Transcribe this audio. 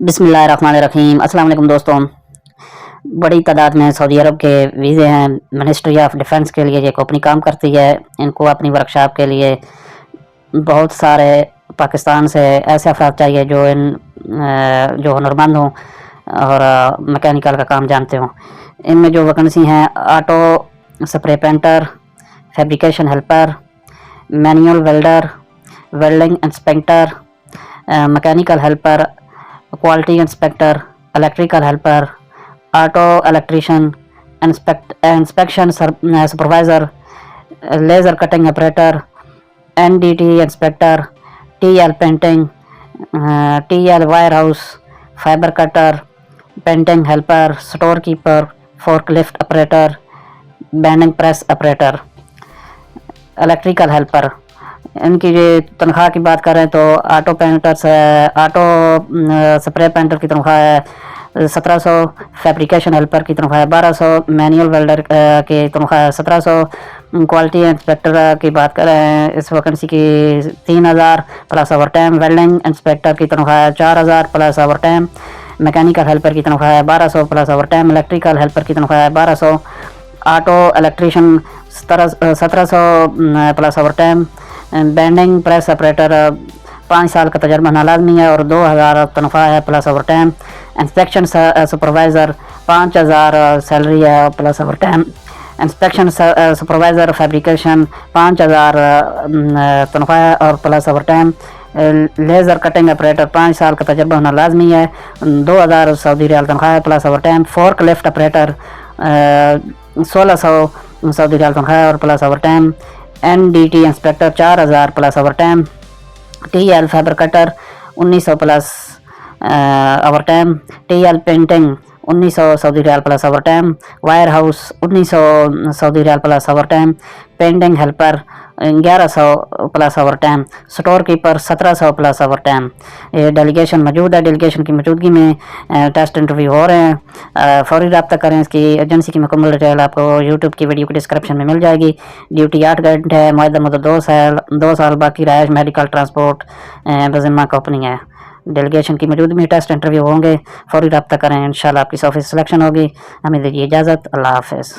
बिस्मिल्लाहिर्रहमानिर्रहीम। अस्सलाम वालेकुम दोस्तों। बड़ी तादाद में सऊदी अरब के वीज़े हैं। मिनिस्ट्री ऑफ डिफेंस के लिए ये कंपनी काम करती है। इनको अपनी वर्कशॉप के लिए बहुत सारे पाकिस्तान से ऐसे अफराद चाहिए जो हुनरमंद हों और मैकेनिकल का काम जानते हों। इनमें जो वैकेंसी हैं auto spray painter, fabrication helper, manual welder, welding inspector, mechanical helper, quality inspector, electrical helper, auto electrician, inspection supervisor, laser cutting operator, NDT inspector, TL painting, TL wire house, fibre cutter, painting helper, store keeper, forklift operator, bending press operator, electrical helper. इनकी तनख्वाह की बात करें तो auto spray painter की तनख्वाह है 1700, fabrication helper की तनख्वाह है 1200, मैनुअल वेल्डर की तनख्वाह है 1700, क्वालिटी इंस्पेक्टर की बात करें इस वैकेंसी की 3000 plus over time, welding inspector की तनख्वाह है 4000 plus over time, mechanical helper की तनख्वाह है 1200 plus over time, electrical helper की तनख्वाह है 1200, auto electrician 1700 plus over time, bending press operator 5 साल का तजर्बा होना लाजमी है और 2000 तनख्वाह है plus over time, inspection supervisor 5000 salary है plus over time, inspection supervisor fabrication 5000 तनख्वाह है और plus over time, laser cutting operator 5 साल का तजर्बा होना लाजमी है 2000 सऊदी रियाल तनख्वाह है plus over time, fork lift operator 1600 Saudi riyal तनख्वाह है और plus over time, NDT inspector 4000 plus over time, TL fibre cutter 1900 plus over time, TL painting 1900 Saudi riyal plus over time, wire house 1900 Saudi riyal plus over time, painting helper 1100 plus over time, store keeper 1700 plus over time. ये delegation मौजूद है। Delegation की मौजूदगी में test interview हो रहे हैं। फौरी रब्ता करें। इसकी एजेंसी की मुकम्मल डिटेल आपको यूट्यूब की वीडियो के डिस्क्रिप्शन में मिल जाएगी। ड्यूटी 8 घंटे है। मुअद्दल मुद्दत 2 साल बाकी रहायश मेडिकल ट्रांसपोर्ट बज़िम्मा कंपनी है। डेलीगेशन की मौजूदगी में टेस्ट इंटरव्यू होंगे। फौरी रब्ता करें। इंशाल्लाह आपकी ऑफिस सिलेक्शन होगी। हमें दीजिए इजाज़त। अल्लाह हाफ़िज़।